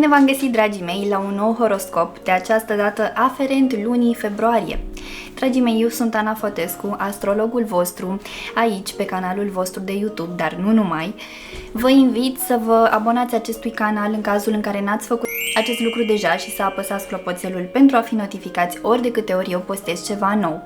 Bine v-am găsit, dragii mei, la un nou horoscop, de această dată aferent lunii februarie. Dragii mei, eu sunt Ana Fotescu, astrologul vostru, aici pe canalul vostru de YouTube, dar nu numai. Vă invit să vă abonați acestui canal în cazul în care n-ați făcut acest lucru deja și să apăsați clopoțelul pentru a fi notificați ori de câte ori eu postez ceva nou.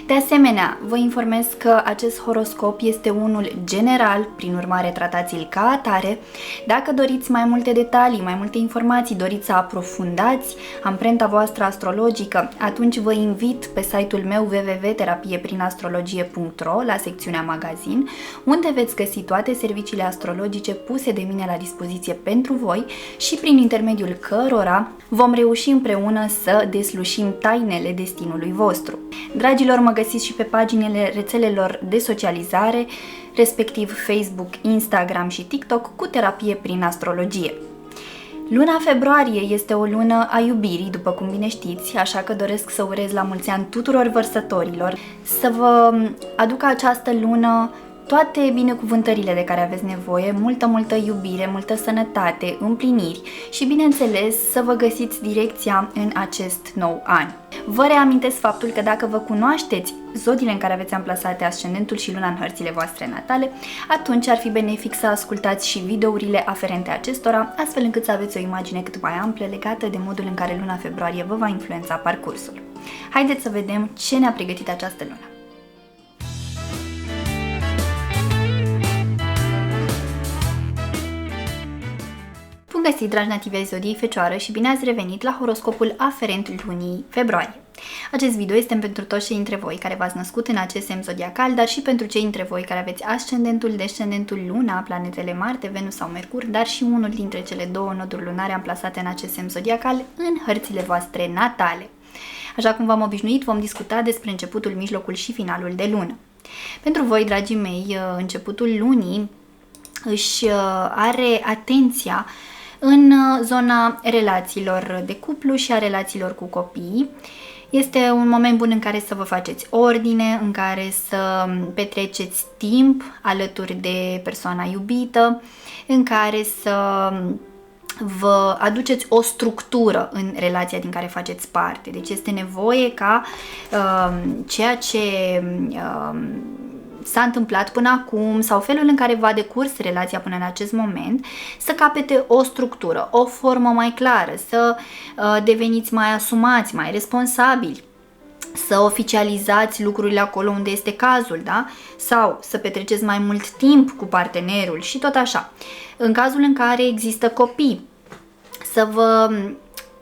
De asemenea, vă informez că acest horoscop este unul general, prin urmare tratați-l ca atare. Dacă doriți mai multe detalii, mai multe informații, doriți să aprofundați amprenta voastră astrologică, atunci vă invit pe site-ul meu www.terapieprin-astrologie.ro la secțiunea magazin, unde veți găsi toate serviciile astrologice puse de mine la dispoziție pentru voi și prin intermediul cărora vom reuși împreună să deslușim tainele destinului vostru. Dragilor, mă găsiți și pe paginile rețelelor de socializare, respectiv Facebook, Instagram și TikTok, cu terapie prin astrologie. Luna februarie este o lună a iubirii, după cum bine știți, așa că doresc să urez la mulți ani tuturor vărsătorilor, să vă aducă această lună toate binecuvântările de care aveți nevoie, multă iubire, multă sănătate, împliniri și, bineînțeles, să vă găsiți direcția în acest nou an. Vă reamintesc faptul că dacă vă cunoașteți zodiile în care aveți amplasate ascendentul și luna în hărțile voastre natale, atunci ar fi benefic să ascultați și videourile aferente acestora, astfel încât să aveți o imagine cât mai amplă legată de modul în care luna februarie vă va influența parcursul. Haideți să vedem ce ne-a pregătit această lună. Bun găsit, dragi nativi ai zodiei Fecioară, și bine ați revenit la horoscopul aferent lunii februarie. Acest video este pentru toți cei dintre voi care v-ați născut în acest semn zodiacal, dar și pentru cei dintre voi care aveți ascendentul, descendentul, luna, planetele Marte, Venus sau Mercur, dar și unul dintre cele două noduri lunare amplasate în acest semn zodiacal în hărțile voastre natale. Așa cum v-am obișnuit, vom discuta despre începutul, mijlocul și finalul de lună. Pentru voi, dragii mei, începutul lunii își are atenția în zona relațiilor de cuplu și a relațiilor cu copiii. Este un moment bun în care să vă faceți ordine, în care să petreceți timp alături de persoana iubită, în care să vă aduceți o structură în relația din care faceți parte. Deci este nevoie ca ceea ce s-a întâmplat până acum sau felul în care va decurs relația până în acest moment să capete o structură, o formă mai clară, să deveniți mai asumați, mai responsabili, să oficializați lucrurile acolo unde este cazul, da? Sau să petreceți mai mult timp cu partenerul și tot așa. În cazul în care există copii, să vă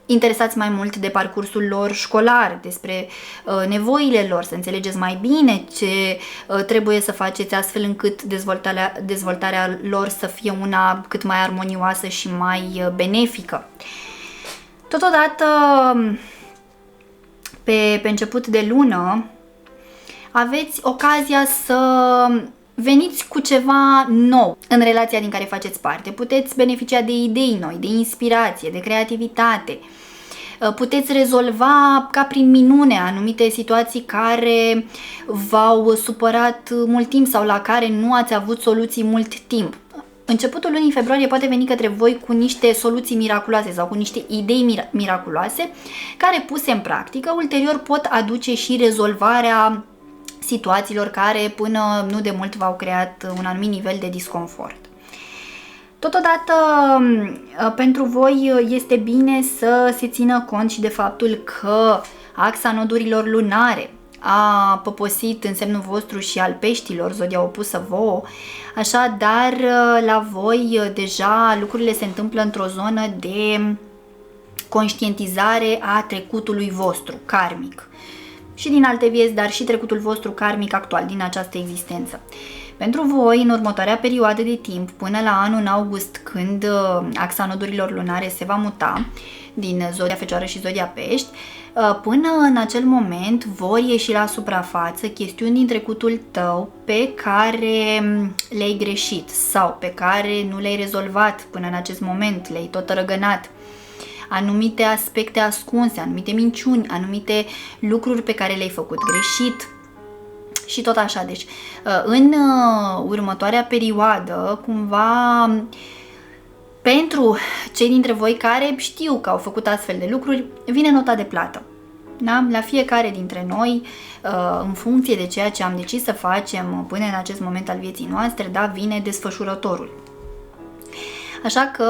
interesați mai mult de parcursul lor școlar, despre nevoile lor, să înțelegeți mai bine ce trebuie să faceți astfel încât dezvoltarea lor să fie una cât mai armonioasă și mai benefică. Totodată, pe început de lună, aveți ocazia să veniți cu ceva nou în relația din care faceți parte. Puteți beneficia de idei noi, de inspirație, de creativitate. Puteți rezolva ca prin minune anumite situații care v-au supărat mult timp sau la care nu ați avut soluții mult timp. Începutul lunii februarie poate veni către voi cu niște soluții miraculoase sau cu niște idei miraculoase care, puse în practică, ulterior pot aduce și rezolvarea situațiilor care până nu de mult v-au creat un anumit nivel de disconfort. Totodată, pentru voi este bine să se țină cont și de faptul că axa nodurilor lunare a poposit în semnul vostru și al peștilor, zodia opusă vouă, așadar la voi deja lucrurile se întâmplă într-o zonă de conștientizare a trecutului vostru karmic și din alte vieți, dar și trecutul vostru karmic actual din această existență. Pentru voi, în următoarea perioadă de timp, până la anul în august, când axa nodurilor lunare se va muta din zodia Fecioară și zodia Pești, până în acel moment vor ieși la suprafață chestiuni din trecutul tău pe care le-ai greșit sau pe care nu le-ai rezolvat până în acest moment, le-ai tot răgănat. Anumite aspecte ascunse, anumite minciuni, anumite lucruri pe care le-ai făcut greșit și tot așa. Deci, în următoarea perioadă, cumva, Pentru cei dintre voi care știu că au făcut astfel de lucruri, vine nota de plată. Da? La fiecare dintre noi, în funcție de ceea ce am decis să facem până în acest moment al vieții noastre, da, vine desfășurătorul. Așa că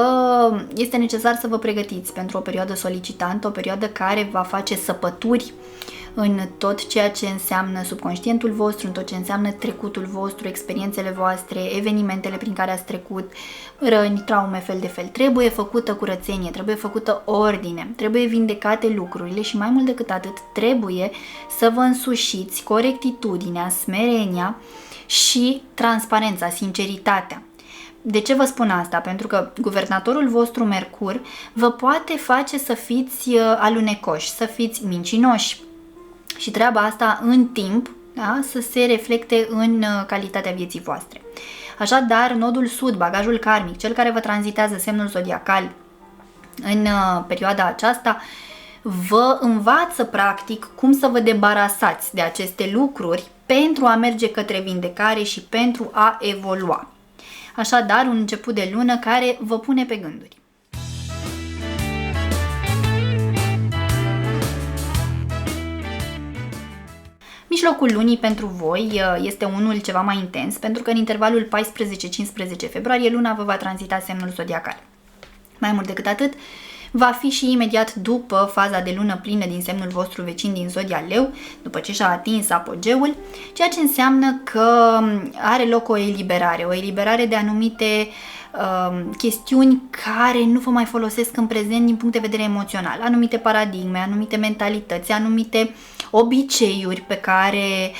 este necesar să vă pregătiți pentru o perioadă solicitantă, o perioadă care va face săpături în tot ceea ce înseamnă subconștientul vostru, în tot ce înseamnă trecutul vostru, experiențele voastre, evenimentele prin care ați trecut, răni, traume, fel de fel. Trebuie făcută curățenie, trebuie făcută ordine, trebuie vindecate lucrurile și mai mult decât atât trebuie să vă însușiți corectitudinea, smerenia și transparența, sinceritatea. De ce vă spun asta? Pentru că guvernatorul vostru Mercur vă poate face să fiți alunecoși, să fiți mincinoși. Și treaba asta în timp, da, să se reflecte în calitatea vieții voastre. Așadar, nodul sud, bagajul karmic, cel care vă tranzitează semnul zodiacal în perioada aceasta, vă învață practic cum să vă debarasați de aceste lucruri pentru a merge către vindecare și pentru a evolua. Așadar, un început de lună care vă pune pe gânduri. Mijlocul lunii pentru voi este unul ceva mai intens, pentru că în intervalul 14-15 februarie luna vă va tranzita semnul zodiacal. Mai mult decât atât, va fi și imediat după faza de lună plină din semnul vostru vecin din zodia Leu, după ce și-a atins apogeul, ceea ce înseamnă că are loc o eliberare de anumite chestiuni care nu vă mai folosesc în prezent din punct de vedere emoțional, anumite paradigme, anumite mentalități, anumite obiceiuri pe care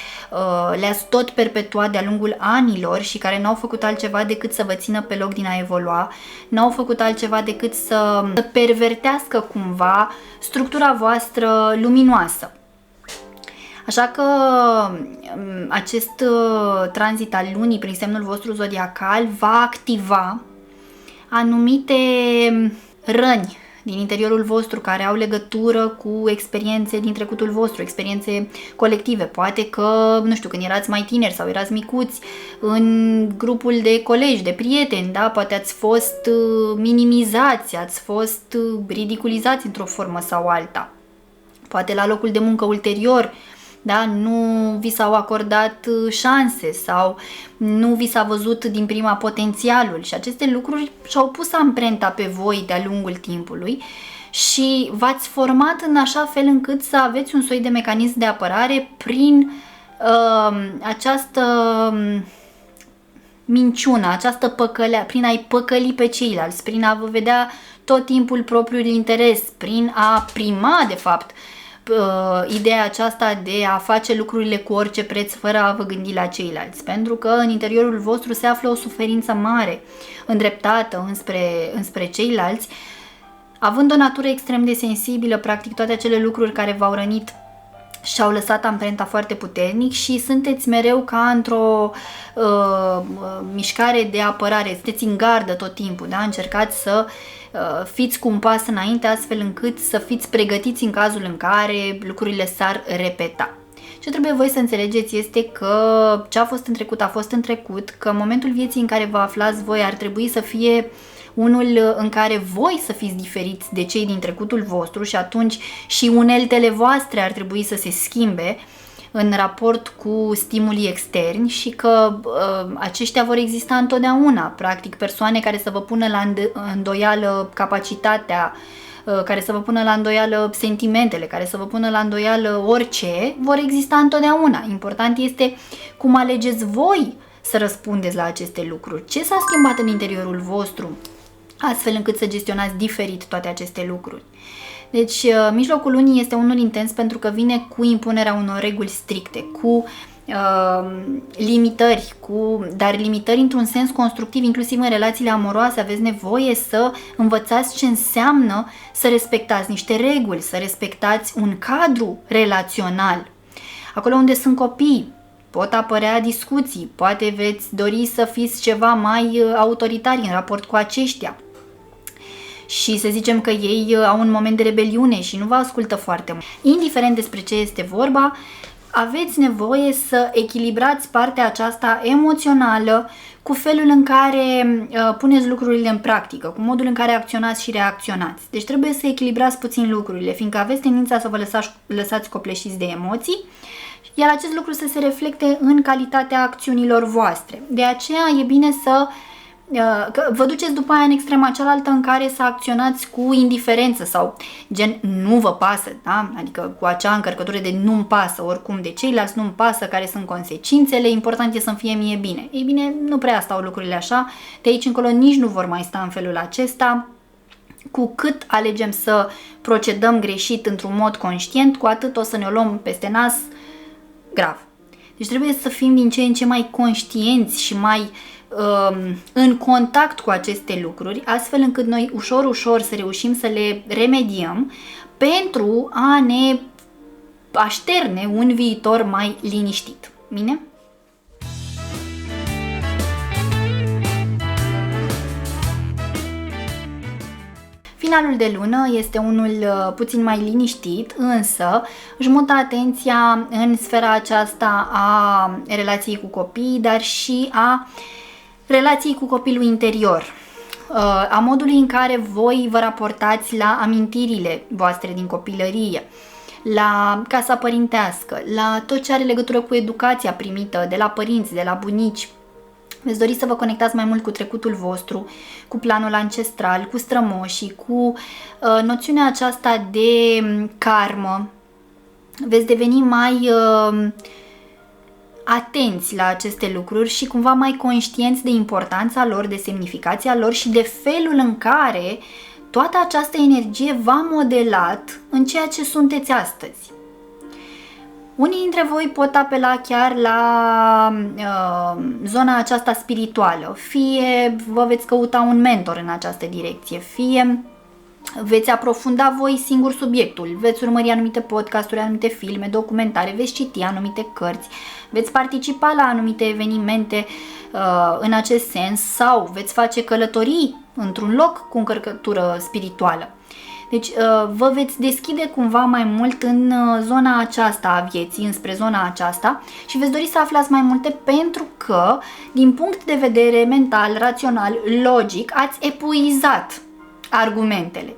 le-ați tot perpetuat de-a lungul anilor și care n-au făcut altceva decât să vă țină pe loc din a evolua, n-au făcut altceva decât să pervertească cumva structura voastră luminoasă. Așa că acest tranzit al lunii prin semnul vostru zodiacal va activa anumite răni din interiorul vostru care au legătură cu experiențe din trecutul vostru, experiențe colective. Poate că, nu știu, când erați mai tineri sau erați micuți în grupul de colegi, de prieteni, da? Poate ați fost minimizați, ați fost ridiculizați într-o formă sau alta. Poate la locul de muncă ulterior, da, nu vi s-au acordat șanse sau nu vi s-a văzut din prima potențialul și aceste lucruri și-au pus amprenta pe voi de-a lungul timpului și v-ați format în așa fel încât să aveți un soi de mecanism de apărare prin această minciună, această păcălea, prin a-i păcăli pe ceilalți, prin a vă vedea tot timpul propriul interes, prin a prima, de fapt, ideea aceasta de a face lucrurile cu orice preț fără a vă gândi la ceilalți, pentru că în interiorul vostru se află o suferință mare îndreptată înspre ceilalți, având o natură extrem de sensibilă, practic toate acele lucruri care v-au rănit și-au lăsat amprenta foarte puternic și sunteți mereu ca într-o mișcare de apărare, sunteți în gardă tot timpul, da? Încercați să fiți cu un pas înainte astfel încât să fiți pregătiți în cazul în care lucrurile s-ar repeta. Ce trebuie voi să înțelegeți este că ce a fost în trecut a fost în trecut, că în momentul vieții în care vă aflați voi ar trebui să fie unul în care voi să fiți diferiți de cei din trecutul vostru și atunci și uneltele voastre ar trebui să se schimbe în raport cu stimulii externi și că aceștia vor exista întotdeauna, practic persoane care să vă pună la îndoială capacitatea, care să vă pună la îndoială sentimentele, care să vă pună la îndoială orice, vor exista întotdeauna. Important este cum alegeți voi să răspundeți la aceste lucruri. Ce s-a schimbat în interiorul vostru astfel încât să gestionați diferit toate aceste lucruri. Deci, mijlocul lunii este unul intens pentru că vine cu impunerea unor reguli stricte, cu limitări, dar limitări într-un sens constructiv, inclusiv în relațiile amoroase. Aveți nevoie să învățați ce înseamnă să respectați niște reguli, să respectați un cadru relațional. Acolo unde sunt copii, pot apărea discuții, poate veți dori să fiți ceva mai autoritari în raport cu aceștia. Și să zicem că ei au un moment de rebeliune și nu vă ascultă foarte mult. Indiferent despre ce este vorba, aveți nevoie să echilibrați partea aceasta emoțională cu felul în care puneți lucrurile în practică, cu modul în care acționați și reacționați. Deci trebuie să echilibrați puțin lucrurile, fiindcă aveți tendința să vă lăsați copleșiți de emoții, iar acest lucru să se reflecte în calitatea acțiunilor voastre. De aceea e bine să vă duceți după aia în extrema cealaltă în care să acționați cu indiferență sau gen nu vă pasă, da? Adică cu acea încărcătură de nu-mi pasă oricum de ceilalți, nu-mi pasă care sunt consecințele, important e să-mi fie mie bine. Ei bine, nu prea stau lucrurile așa, de aici încolo nici nu vor mai sta în felul acesta. Cu cât alegem să procedăm greșit într-un mod conștient, cu atât o să ne o luăm peste nas grav. Deci trebuie să fim din ce în ce mai conștienți și mai în contact cu aceste lucruri, astfel încât noi ușor să reușim să le remediem pentru a ne așterne un viitor mai liniștit. Bine? Finalul de lună este unul puțin mai liniștit, însă își mută atenția în sfera aceasta a relației cu copiii, dar și a relației cu copilul interior, a modului în care voi vă raportați la amintirile voastre din copilărie, la casa părintească, la tot ce are legătură cu educația primită de la părinți, de la bunici. Veți dori să vă conectați mai mult cu trecutul vostru, cu planul ancestral, cu strămoșii, cu noțiunea aceasta de karmă. Veți deveni mai atenți la aceste lucruri și cumva mai conștienți de importanța lor, de semnificația lor și de felul în care toată această energie v-a modelat în ceea ce sunteți astăzi. Unii dintre voi pot apela chiar la zona aceasta spirituală, fie vă veți căuta un mentor în această direcție, fie veți aprofunda voi singur subiectul, veți urmări anumite podcasturi, anumite filme, documentare, veți citi anumite cărți, veți participa la anumite evenimente în acest sens sau veți face călătorii într-un loc cu încărcătură spirituală. Deci vă veți deschide cumva mai mult în zona aceasta a vieții, înspre zona aceasta și veți dori să aflați mai multe pentru că, din punct de vedere mental, rațional, logic, ați epuizat argumentele.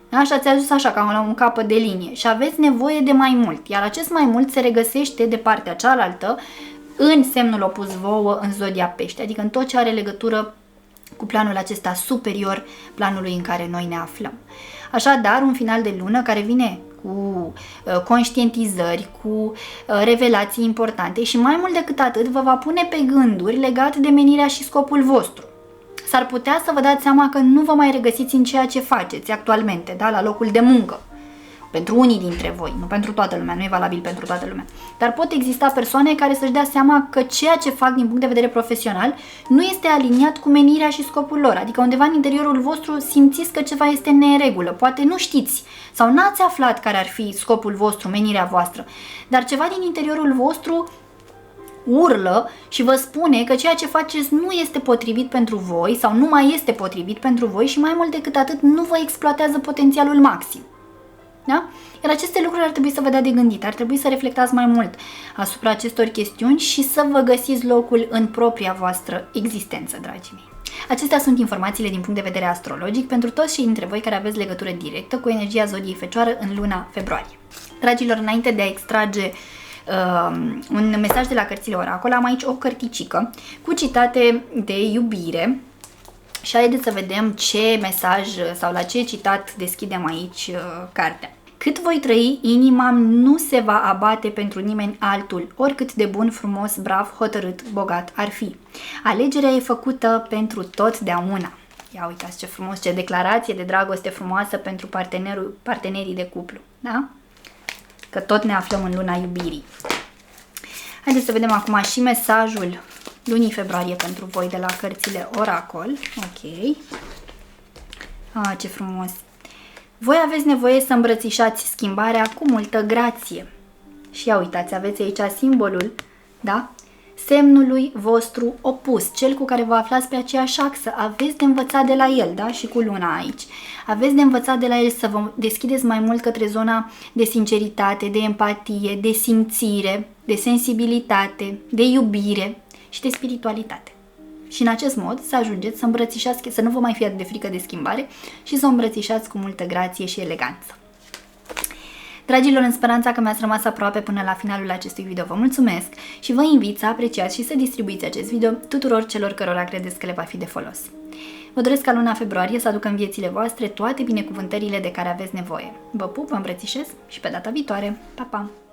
Da? Și ați ajuns așa, ca la un capăt de linie și aveți nevoie de mai mult, iar acest mai mult se regăsește de partea cealaltă în semnul opus vouă în zodia Pește, adică în tot ce are legătură cu planul acesta superior planului în care noi ne aflăm. Așadar, un final de lună care vine cu conștientizări, cu revelații importante și mai mult decât atât vă va pune pe gânduri legate de menirea și scopul vostru. S-ar putea să vă dați seama că nu vă mai regăsiți în ceea ce faceți actualmente, da? La locul de muncă. Pentru unii dintre voi, nu pentru toată lumea, nu e valabil pentru toată lumea. Dar pot exista persoane care să-și dea seama că ceea ce fac din punct de vedere profesional nu este aliniat cu menirea și scopul lor. Adică undeva în interiorul vostru simțiți că ceva este în neregulă. Poate nu știți sau n-ați aflat care ar fi scopul vostru, menirea voastră. Dar ceva din interiorul vostru urlă și vă spune că ceea ce faceți nu este potrivit pentru voi sau nu mai este potrivit pentru voi și mai mult decât atât nu vă exploatează potențialul maxim. Da? Iar aceste lucruri ar trebui să vă dea de gândit, ar trebui să reflectați mai mult asupra acestor chestiuni și să vă găsiți locul în propria voastră existență, dragii mei. Acestea sunt informațiile din punct de vedere astrologic pentru toți cei dintre voi care aveți legătură directă cu energia zodiei Fecioară în luna februarie. Dragilor, înainte de a extrage un mesaj de la cărțile Oracol, am aici o cărticică cu citate de iubire și haideți să vedem ce mesaj sau la ce citat deschidem aici cartea. Cât voi trăi, inima nu se va abate pentru nimeni altul, oricât de bun, frumos, brav, hotărât, bogat ar fi. Alegerea e făcută pentru totdeauna. Ia uitați ce frumos, ce declarație de dragoste frumoasă pentru partenerii de cuplu, da? Că tot ne aflăm în luna iubirii. Haideți să vedem acum și mesajul lunii februarie pentru voi de la cărțile Oracol. Ok. Ce frumos. Voi aveți nevoie să îmbrățișați schimbarea cu multă grație. Și ia uitați, aveți aici simbolul, da? semnului vostru opus, cel cu care vă aflați pe aceeași axă. Aveți de învățat de la el, da? Și cu luna aici. Aveți de învățat de la el să vă deschideți mai mult către zona de sinceritate, de empatie, de simțire, de sensibilitate, de iubire și de spiritualitate. Și în acest mod să ajungeți să îmbrățișați, să nu vă mai fie atât de frică de schimbare și să o îmbrățișați cu multă grație și eleganță. Dragilor, în speranța că mi-ați rămas aproape până la finalul acestui video, vă mulțumesc și vă invit să apreciați și să distribuiți acest video tuturor celor cărora credeți că le va fi de folos. Vă doresc ca luna februarie să aducă în viețile voastre toate binecuvântările de care aveți nevoie. Vă pup, vă îmbrățișez și pe data viitoare. Pa, pa!